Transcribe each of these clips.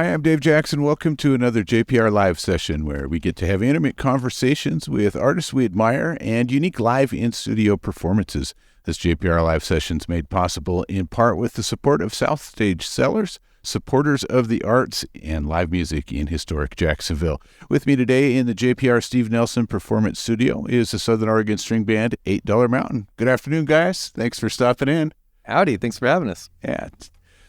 Hi, I'm Dave Jackson. Welcome to another JPR live session where we get to have intimate conversations with artists we admire and unique live in-studio performances. This JPR live session is made possible in part with the support of Southstage Cellars, supporters of the arts and live music in historic Jacksonville. With me today in the JPR Steve Nelson Performance Studio is the Southern Oregon String Band, $8 Mountain. Good afternoon, guys. Thanks for stopping in. Howdy. Thanks for having us. Yeah.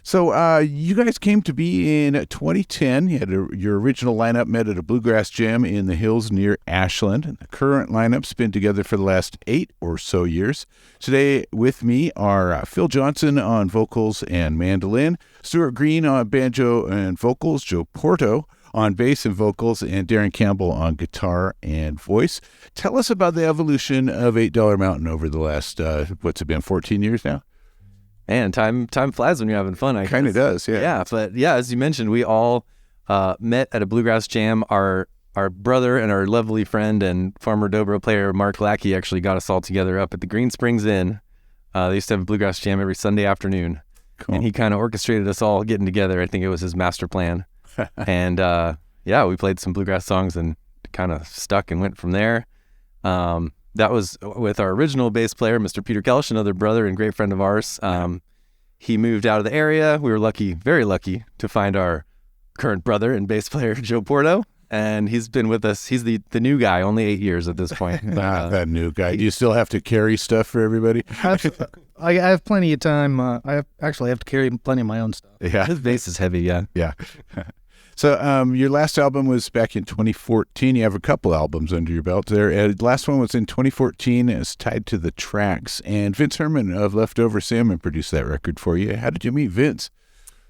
So you guys came to be in 2010. You had your original lineup met at a bluegrass jam in the hills near Ashland. And the current lineup's been together for the last 8 or so years. Today with me are Phil Johnson on vocals and mandolin, Stuart Green on banjo and vocals, Joe Porto on bass and vocals, and Darren Campbell on guitar and voice. Tell us about the evolution of $8 Mountain over the last, 14 years now? Man, time flies when you're having fun. I kind of does, yeah. Yeah, but yeah, as you mentioned, we all met at a bluegrass jam. Our brother and our lovely friend and former dobro player Mark Lackey actually got us all together up at the Green Springs Inn. They used to have a bluegrass jam every Sunday afternoon, cool. And he kind of orchestrated us all getting together. I think it was his master plan. And yeah, we played some bluegrass songs and kind of stuck and went from there. That was with our original bass player, Mr. Peter Kelsch, another brother and great friend of ours. He moved out of the area. We were lucky, very lucky, to find our current brother and bass player, Joe Porto. And he's been with us. He's the new guy, only 8 years at this point. That new guy. Do you still have to carry stuff for everybody? I have plenty of time. I actually have to carry plenty of my own stuff. Yeah. His bass is heavy, yeah. Yeah. So your last album was back in 2014. You have a couple albums under your belt there. The last one was in 2014. It's tied to the tracks. And Vince Herman of Leftover Salmon produced that record for you. How did you meet Vince?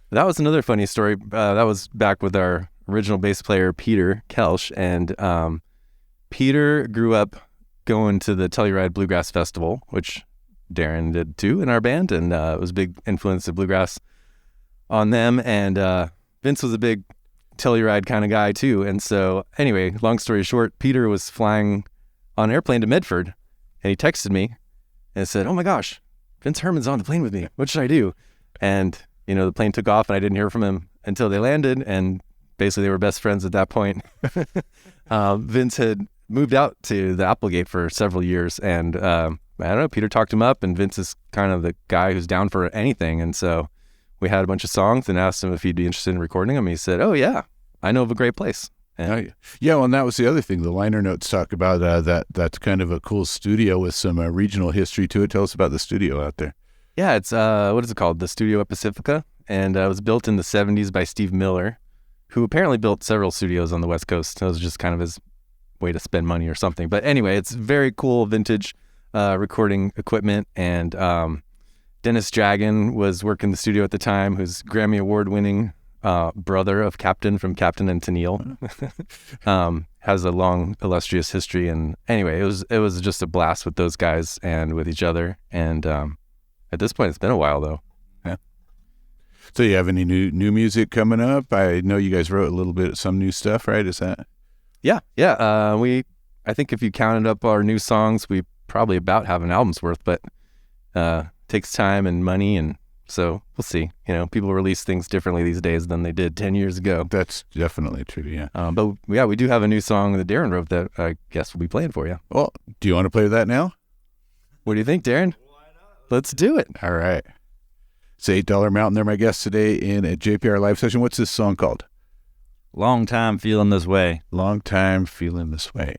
That was another funny story. That was back with our original bass player, Peter Kelsch. And Peter grew up going to the Telluride Bluegrass Festival, which Darren did too in our band. And it was a big influence of bluegrass on them. And Vince was a big Telluride kind of guy too. And so anyway, long story short, Peter was flying on an airplane to Medford and he texted me and said, "Oh my gosh, Vince Herman's on the plane with me. What should I do?" And the plane took off and I didn't hear from him until they landed, and basically they were best friends at that point. Vince had moved out to the Applegate for several years, and I don't know, Peter talked him up, and Vince is kind of the guy who's down for anything. And so we had a bunch of songs and asked him if he'd be interested in recording them. He said, "Oh yeah, I know of a great place." And yeah, well, and that was the other thing. The liner notes talk about that's kind of a cool studio with some regional history to it. Tell us about the studio out there. Yeah, it's what is it called? The Studio at Pacifica, and it was built in the 70s by Steve Miller, who apparently built several studios on the West Coast. That was just kind of his way to spend money or something. But anyway, it's very cool vintage recording equipment, and Dennis Dragon was working the studio at the time, who's Grammy Award-winning brother of Captain from Captain and Tennille. Has a long, illustrious history. And anyway, it was just a blast with those guys and with each other. And at this point, it's been a while, though. Yeah. So you have any new music coming up? I know you guys wrote a little bit of some new stuff, right? Is that? Yeah. I think if you counted up our new songs, we probably about have an album's worth, but takes time and money, and so we'll see. People release things differently these days than they did 10 years ago. That's definitely true, yeah. But yeah, we do have a new song that Darren wrote that I guess we'll be playing for you. Well, do you want to play that now? What do you think, Darren? Why not? Let's do it. All right. It's $8 Mountain. They're my guests today in a JPR live session. What's this song called? Long Time Feeling This Way. Long Time Feeling This Way.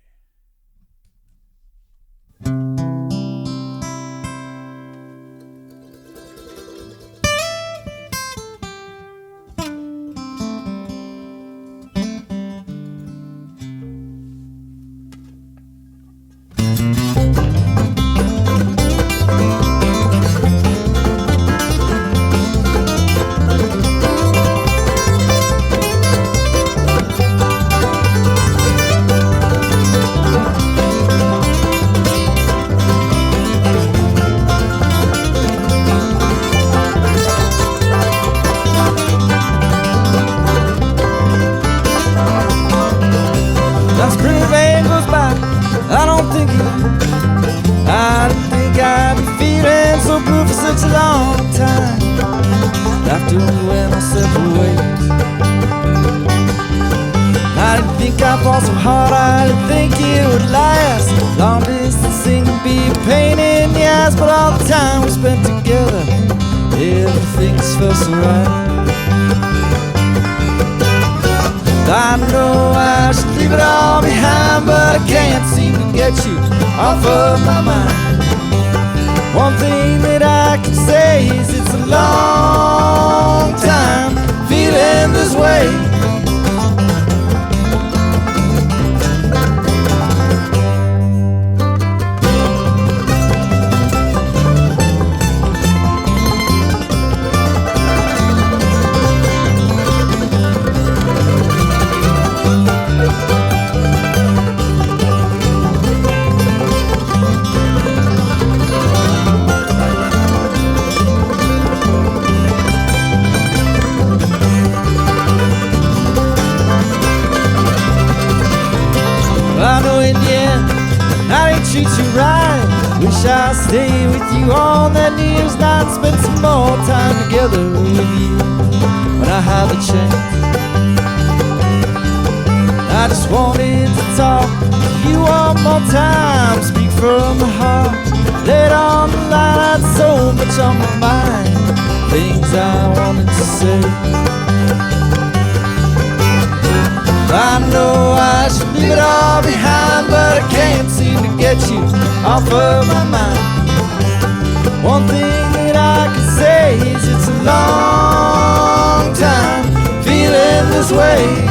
life was so hard I didn't think it would last. Long distance seemed to be a pain in the ass, but all the time we spent together, everything's felt so right. I know I should leave it all behind, but I can't seem to get you off of my mind. One thing that I can say is it's a long time feeling this way. I know in the end I didn't treat you right. Wish I'd stay with you on that New Year's night, spend some more time together with you when I have a chance. I just wanted to talk to you one more time, speak from the heart, lay it on the line. I had so much on my mind, things I wanted to say. I know I should leave it all behind, but I can't seem to get you off of my mind. One thing that I can say is it's a long time feeling this way.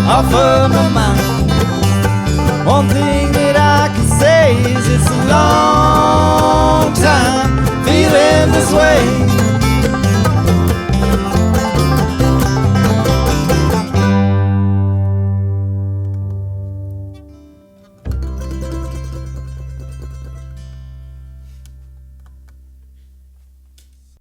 Off of my mind. One thing that I can say is it's a long time feeling this way.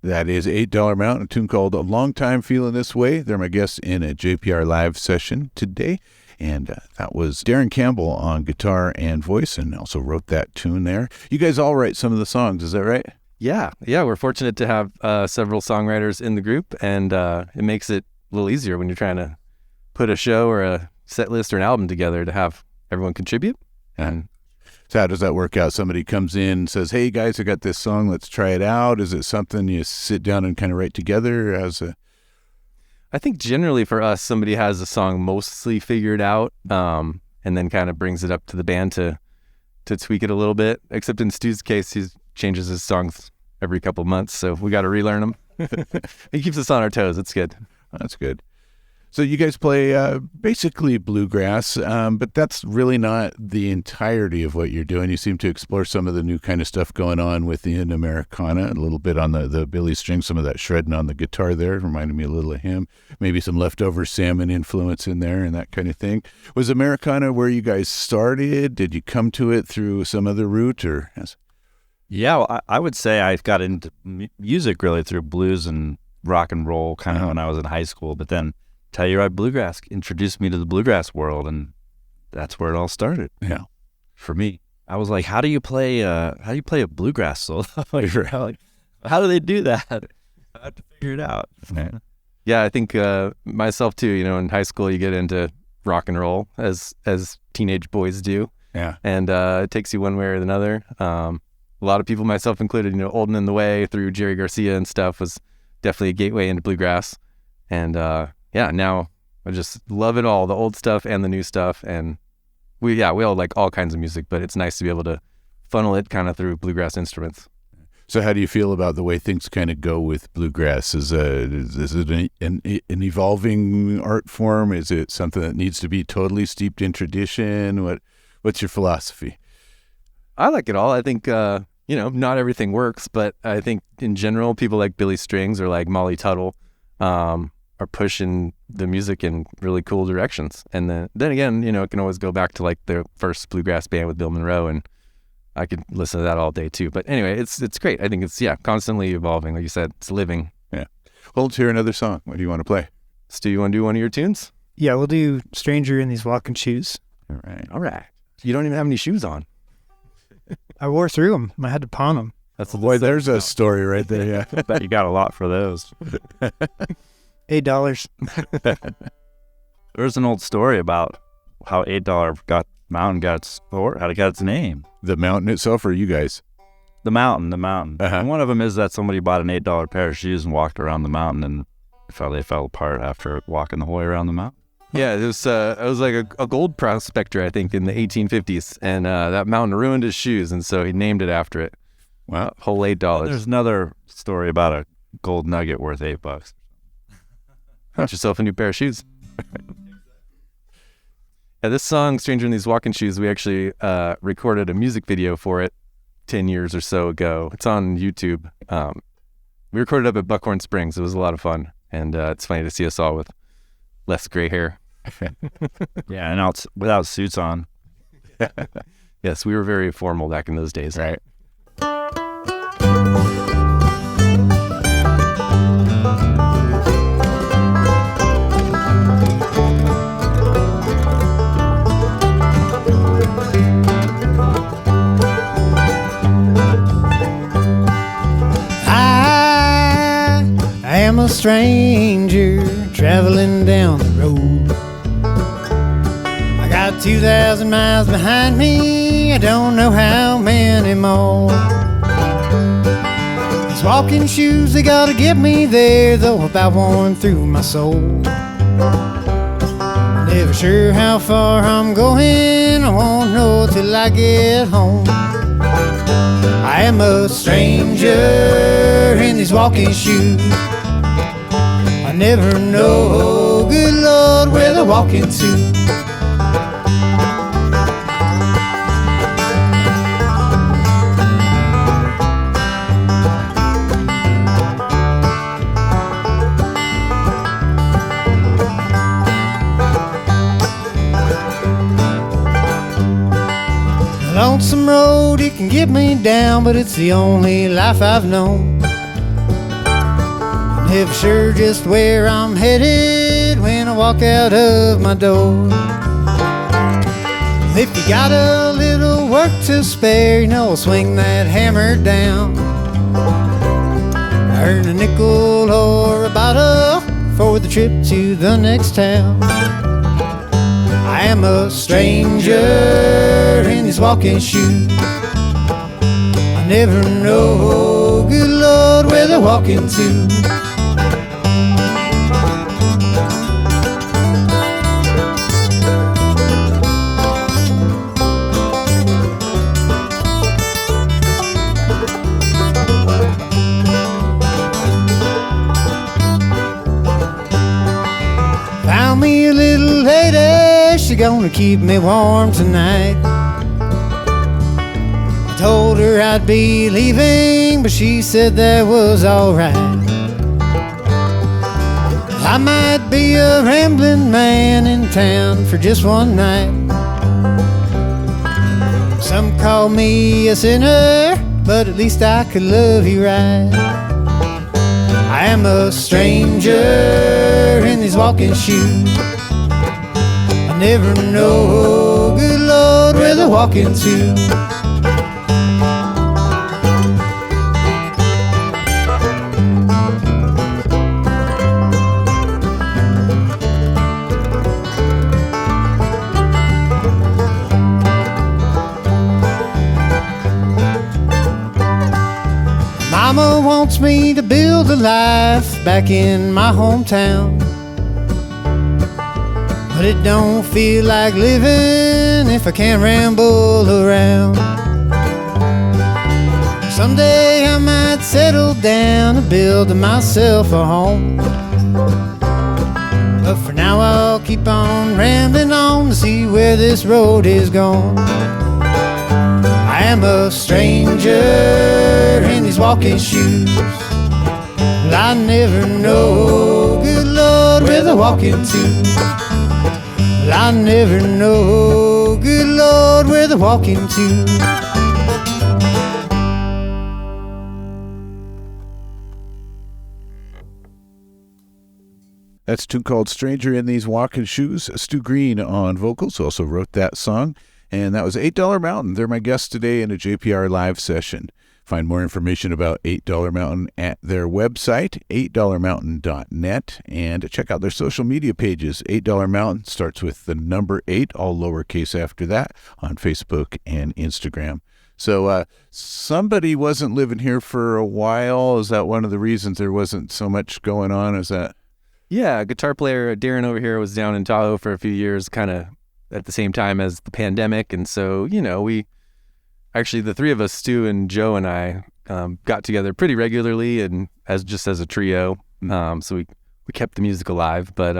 That is $8 Mountain, a tune called A Long Time Feeling This Way. They're my guests in a JPR live session today. And that was Darren Campbell on guitar and voice, and also wrote that tune there. You guys all write some of the songs, is that right? Yeah, we're fortunate to have several songwriters in the group, and it makes it a little easier when you're trying to put a show or a set list or an album together to have everyone contribute. And so how does that work out? Somebody comes in and says, hey, guys, I got this song. Let's try it out. Is it something you sit down and kind of write together as a... I think generally for us, somebody has a song mostly figured out and then kind of brings it up to the band to tweak it a little bit. Except in Stu's case, he changes his songs every couple of months, so we got to relearn them. He keeps us on our toes. It's good. That's good. So you guys play basically bluegrass, but that's really not the entirety of what you're doing. You seem to explore some of the new kind of stuff going on within Americana, a little bit on the Billy string, some of that shredding on the guitar there, reminded me a little of him. Maybe some leftover Salmon influence in there and that kind of thing. Was Americana where you guys started? Did you come to it through some other route? Or Yeah, well, I would say I got into music really through blues and rock and roll kind of when I was in high school, but then Telluride Bluegrass introduced me to the bluegrass world, and that's where it all started. Yeah. For me. I was like, how do you play a bluegrass solo? Like, how do they do that? I have to figure it out. Yeah, I think myself too. In high school you get into rock and roll as teenage boys do. Yeah. And it takes you one way or another. A lot of people, myself included, Olden in the Way through Jerry Garcia and stuff was definitely a gateway into bluegrass. And now I just love it all, the old stuff and the new stuff. And we all like all kinds of music, but it's nice to be able to funnel it kind of through bluegrass instruments. So how do you feel about the way things kind of go with bluegrass? Is it an evolving art form? Is it something that needs to be totally steeped in tradition? What's your philosophy? I like it all. I think, not everything works, but I think in general, people like Billy Strings or like Molly Tuttle are pushing the music in really cool directions. And then again, it can always go back to like their first bluegrass band with Bill Monroe, and I could listen to that all day too. But anyway, it's great. I think it's, constantly evolving. Like you said, it's living. Yeah. Well, let's hear another song. What do you want to play? Stu, you want to do one of your tunes? Yeah, we'll do Stranger in These Walking Shoes. All right. You don't even have any shoes on. I wore through them. I had to pawn them. That's Boy, there's a story right there. Yeah. I bet you got a lot for those. $8. There's an old story about how $8 mountain got its name. The mountain itself, or you guys? The mountain. Uh-huh. And one of them is that somebody bought an $8 pair of shoes and walked around the mountain, and they fell apart after walking the whole way around the mountain. Yeah, it was like a gold prospector, I think, in the 1850s, and that mountain ruined his shoes, and so he named it after it. Wow. Whole $8. There's another story about a gold nugget worth $8. Get yourself a new pair of shoes. Yeah, this song, Stranger in These Walking Shoes, we actually recorded a music video for it 10 years or so ago. It's on YouTube. We recorded up at Buckhorn Springs. It was a lot of fun, and it's funny to see us all with less gray hair. Yeah, and out without suits on. Yes, we were very formal back in those days. Right. I am a stranger traveling down the road. I got 2,000 miles behind me, I don't know how many more. These walking shoes, they gotta get me there, though about worn through my soul. Never sure how far I'm going, I won't know till I get home. I am a stranger in these walking shoes. I never know, good Lord, where they're walking to. Lonesome road, it can get me down, but it's the only life I've known. Never sure just where I'm headed when I walk out of my door. If you got a little work to spare, I'll swing that hammer down. Earn a nickel or a bottle for the trip to the next town. I am a stranger in these walking shoes. I never know, good Lord, where they're walking to. Found me a little lady, she gonna keep me warm tonight. I told her I'd be leaving, but she said that was alright. I might be a rambling man in town for just one night. Some call me a sinner, but at least I could love you right. I am a stranger in these walking shoes. I never know, good Lord, where they're walking. walking to. Mama wants me to build a life back in my hometown, but it don't feel like living if I can't ramble around. Someday I might settle down and build myself a home, but for now I'll keep on rambling on to see where this road is going. I am a stranger in these walking shoes, but I never know, good Lord, where they're walking to. But I never know, good Lord, where they're walking to. That's a tune called Stranger in These Walking Shoes. Stu Green on vocals also wrote that song. And that was $8 Mountain. They're my guests today in a JPR live session. Find more information about $8 Mountain at their website, 8dollarmountain.net, and check out their social media pages. $8 Mountain starts with the number 8, all lowercase after that, on Facebook and Instagram. So somebody wasn't living here for a while. Is that one of the reasons there wasn't so much going on? Is that? Yeah, guitar player Darren over here was down in Tahoe for a few years, kind of at the same time as the pandemic. And so, we actually, the three of us, Stu and Joe and I, got together pretty regularly and as a trio. So we kept the music alive. But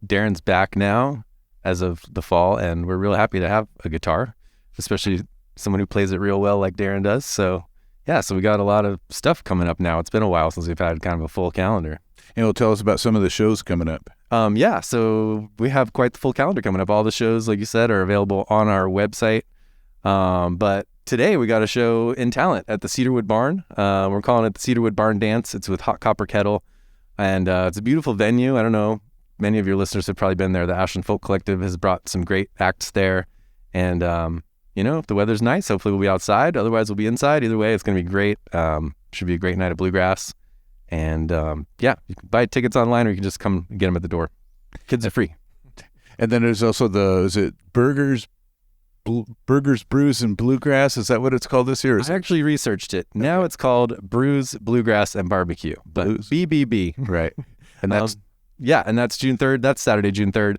Darren's back now as of the fall, and we're real happy to have a guitar, especially someone who plays it real well like Darren does. So yeah, so we got a lot of stuff coming up now. It's been a while since we've had kind of a full calendar. And it'll tell us about some of the shows coming up. Yeah, so we have quite the full calendar coming up. All the shows, like you said, are available on our website. But today we got a show in Talent at the Cedarwood Barn. We're calling it the Cedarwood Barn Dance. It's with Hot Copper Kettle, and it's a beautiful venue. I don't know, many of your listeners have probably been there. The Ashland Folk Collective has brought some great acts there. And, if the weather's nice, hopefully we'll be outside. Otherwise, we'll be inside. Either way, it's going to be great. Should be a great night of bluegrass. And you can buy tickets online, or you can just come get them at the door. Kids are free. And then there's also Burgers, Brews, and Bluegrass. Is that what it's called this year? I actually researched it. Now it's called Brews, Bluegrass, and Barbecue, but Blues. BBB. Right. And that's and that's June 3rd. That's Saturday, June 3rd.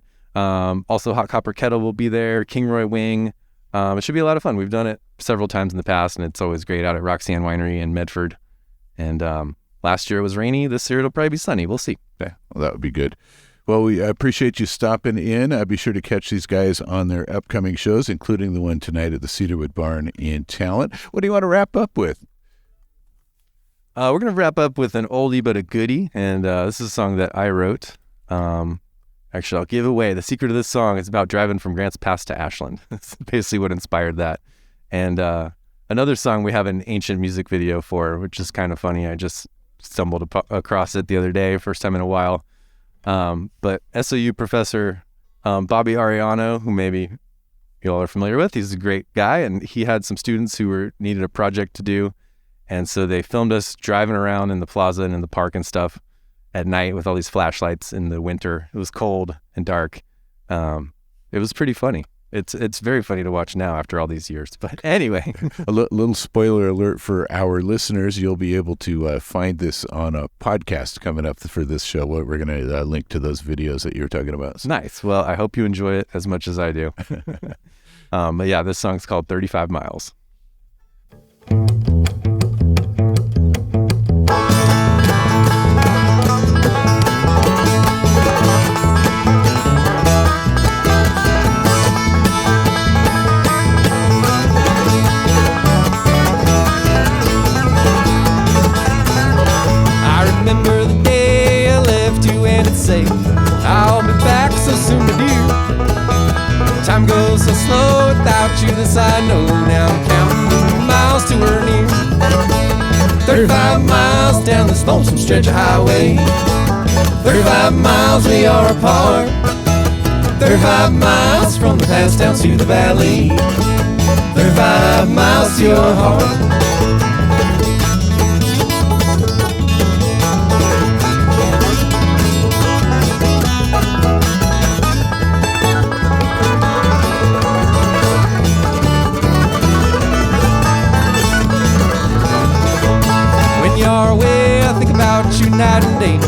Also, Hot Copper Kettle will be there. King Roy Wing. It should be a lot of fun. We've done it several times in the past, and it's always great out at Roxanne Winery in Medford. And last year it was rainy. This year it'll probably be sunny. We'll see. Okay. Well, that would be good. Well, we appreciate you stopping in. Be sure to catch these guys on their upcoming shows, including the one tonight at the Cedarwood Barn in Talent. What do you want to wrap up with? We're going to wrap up with an oldie but a goodie, and this is a song that I wrote. Actually, I'll give away the secret of this song. It's about driving from Grants Pass to Ashland. That's basically what inspired that. And another song we have an ancient music video for, which is kind of funny. I just stumbled across it the other day, first time in a while. But SOU professor Bobby Ariano, who maybe you all are familiar with, he's a great guy, and he had some students who needed a project to do, and so they filmed us driving around in the plaza and in the park and stuff at night with all these flashlights in the winter. It was cold and dark. It was pretty funny. It's very funny to watch now after all these years. But anyway. A little spoiler alert for our listeners. You'll be able to find this on a podcast coming up for this show. We're going to link to those videos that you were talking about. So. Nice. Well, I hope you enjoy it as much as I do. But yeah, this song's called 35 Miles. Say I'll be back so soon, to do. Time goes so slow without you, this I know. Now I'm counting miles to her near. 35 miles down this lonesome stretch of highway. 35 miles we are apart. 35 miles from the pass down to the valley. 35 miles to your heart. When you're away, I think about you night and day.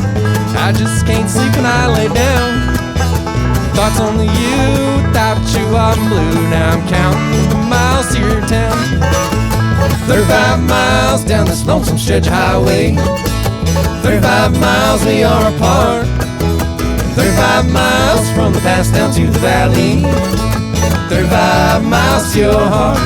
I just can't sleep when I lay down. Thoughts on you, without you I'm blue. Now I'm counting the miles to your town. 35 miles down this lonesome stretch of highway. 35 miles we are apart. 35 miles from the pass down to the valley. 35 miles to your heart.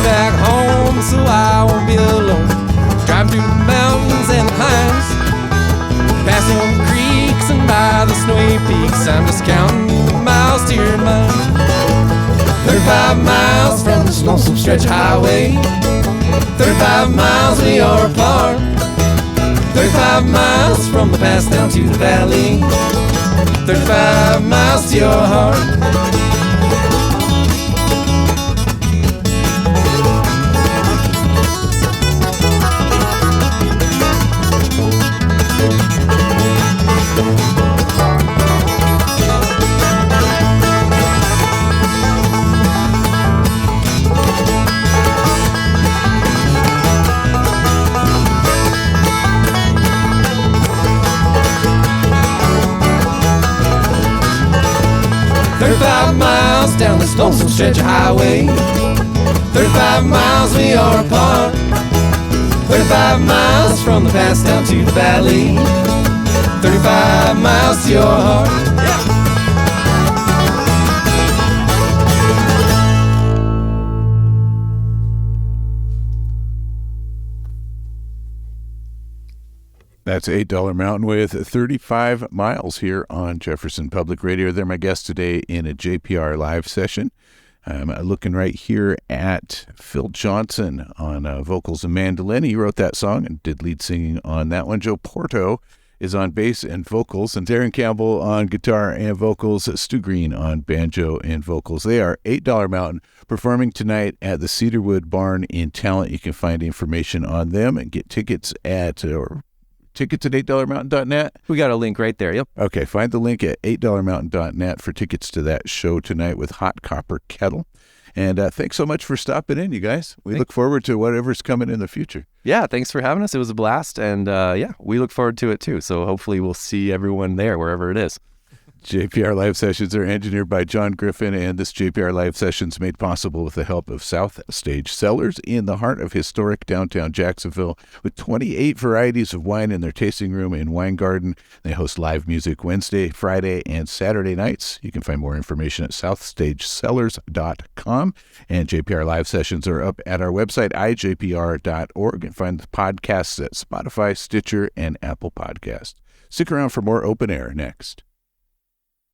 Back home so I won't be alone. Drive through the mountains and the pines, passing on the creeks and by the snowy peaks. I'm just counting the miles to your mind. 35 miles from this lonesome stretch of highway. 35 miles we are apart. 35 miles from the pass down to the valley. 35 miles to your heart. Miles down this lonesome stretch of highway. 35 miles we are apart. 35 miles from the pass down to the valley. 35 miles to your heart. Yeah. That's $8 Mountain with 35 miles here on Jefferson Public Radio. They're my guests today in a JPR live session. I'm looking right here at Phil Johnson on vocals and mandolin. He wrote that song and did lead singing on that one. Joe Porto is on bass and vocals, and Darren Campbell on guitar and vocals, Stu Green on banjo and vocals. They are $8 Mountain performing tonight at the Cedarwood Barn in Talent. You can find information on them and get tickets at tickets at $8mountain.net. We got a link right there. Yep. Okay, find the link at $8mountain.net for tickets to that show tonight with Hot Copper Kettle. And thanks so much for stopping in, you guys. We look forward to whatever's coming in the future. Yeah, thanks for having us. It was a blast. And we look forward to it too. So hopefully we'll see everyone there, wherever it is. JPR Live Sessions are engineered by John Griffin, and this JPR Live Sessions made possible with the help of South Stage Cellars in the heart of historic downtown Jacksonville, with 28 varieties of wine in their tasting room and wine garden. They host live music Wednesday, Friday, and Saturday nights. You can find more information at southstagecellars.com, and JPR Live Sessions are up at our website, ijpr.org, and find the podcasts at Spotify, Stitcher, and Apple Podcasts. Stick around for more Open Air next.